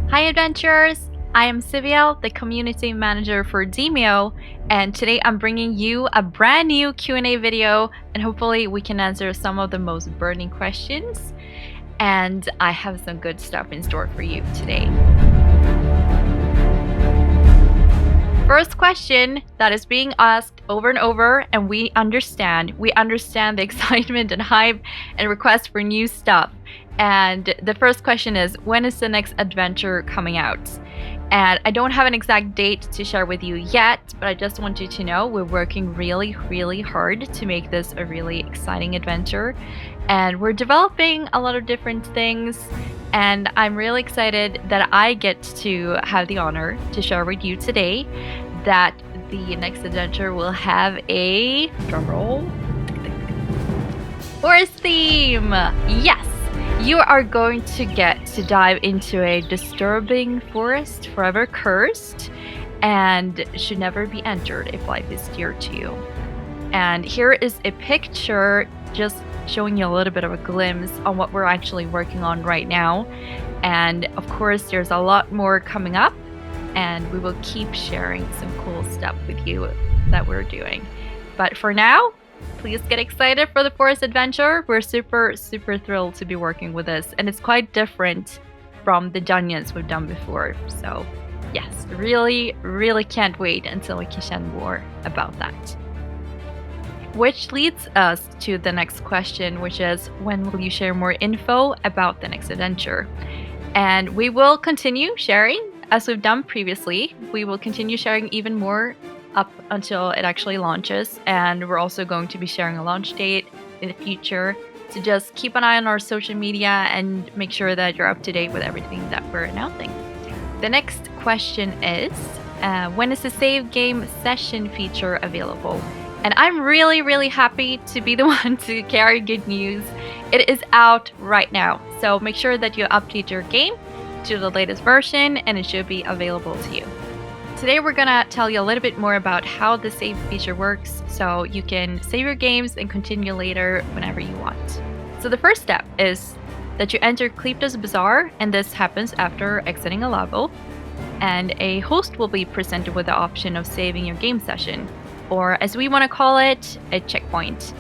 Hi adventurers! I am Siviel, the community manager for Demeo, and today I'm bringing you a brand new Q&A video, and hopefully we can answer some of the most burning questions. And I have some good stuff in store for you today. First question that is being asked over and over, and we understand the excitement and hype and request for new stuff. And the first question is, when is the next adventure coming out? And I don't have an exact date to share with you yet, but I just want you to know we're working really hard to make this a really exciting adventure. And we're developing a lot of different things, and I'm really excited that I get to have the honor to share with you today that the next adventure will have a drumroll forest theme. Yes! You are going to get to dive into a disturbing forest forever cursed and should never be entered if life is dear to you. And here is a picture just showing you a little bit of a glimpse on what we're actually working on right now. And of course, there's a lot more coming up, and we will keep sharing some cool stuff with you that we're doing. But for now, please get excited for the forest adventure. We're super thrilled to be working with this, and it's quite different from the dungeons we've done before. So yes, really can't wait until we can share more about that. Which leads us to the next question, which is, when will you share more info about the next adventure? And we will continue sharing as we've done previously. We will continue sharing even more up until it actually launches, and we're also going to be sharing a launch date in the future. So just keep an eye on our social media and make sure that you're up to date with everything that we're announcing. The next question is, when is the save game session feature available? And I'm really happy to be the one to carry good news. It is out right now, so make sure that you update your game to the latest version and it should be available to you. Today we're gonna tell you a little bit more about how the save feature works, so you can save your games and continue later whenever you want. So the first step is that you enter Klypto's Bazaar, and this happens after exiting a level, and a host will be presented with the option of saving your game session, or as we want to call it, a checkpoint.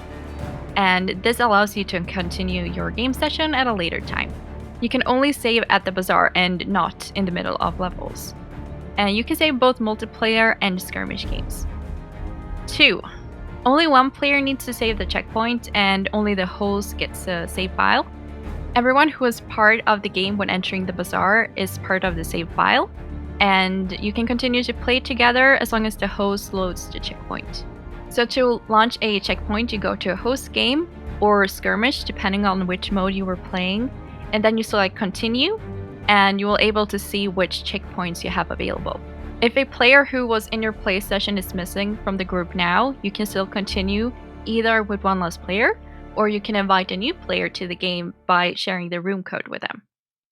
And this allows you to continue your game session at a later time. You can only save at the bazaar and not in the middle of levels. And you can save both multiplayer and skirmish games. 2. Only one player needs to save the checkpoint, and only the host gets a save file. Everyone who was part of the game when entering the bazaar is part of the save file, and you can continue to play together as long as the host loads the checkpoint. So to launch a checkpoint, you go to a host game or skirmish depending on which mode you were playing, and then you select continue, and you will able to see which checkpoints you have available. If a player who was in your play session is missing from the group now, you can still continue either with one less player, or you can invite a new player to the game by sharing the room code with them.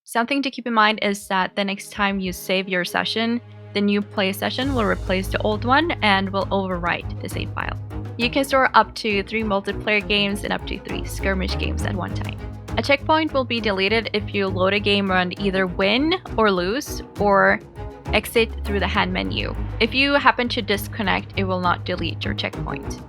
Something to keep in mind is that the next time you save your session, the new play session will replace the old one and will overwrite the save file. You can store up to 3 multiplayer games and up to 3 skirmish games at one time. A checkpoint will be deleted if you load a game and either win or lose, or exit through the hand menu. If you happen to disconnect, it will not delete your checkpoint.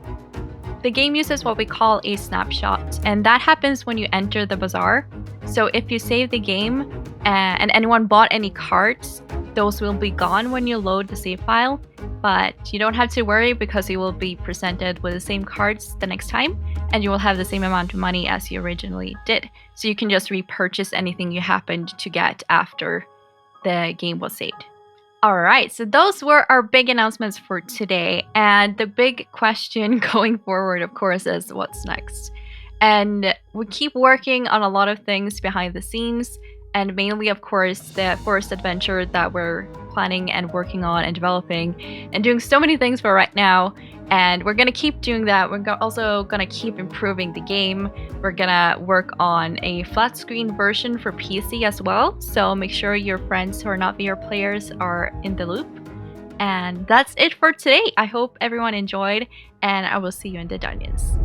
The game uses what we call a snapshot, and that happens when you enter the bazaar. So if you save the game and anyone bought any cards, those will be gone when you load the save file, but you don't have to worry because you will be presented with the same cards the next time, and you will have the same amount of money as you originally did. So you can just repurchase anything you happened to get after the game was saved. Alright, so those were our big announcements for today, and the big question going forward, of course, is what's next? And we keep working on a lot of things behind the scenes, and mainly, of course, the forest adventure that we're planning and working on and developing and doing so many things for right now. And we're going to keep doing that. We're also going to keep improving the game. We're going to work on a flat screen version for PC as well. So make sure your friends who are not VR players are in the loop. And that's it for today. I hope everyone enjoyed, and I will see you in the dungeons.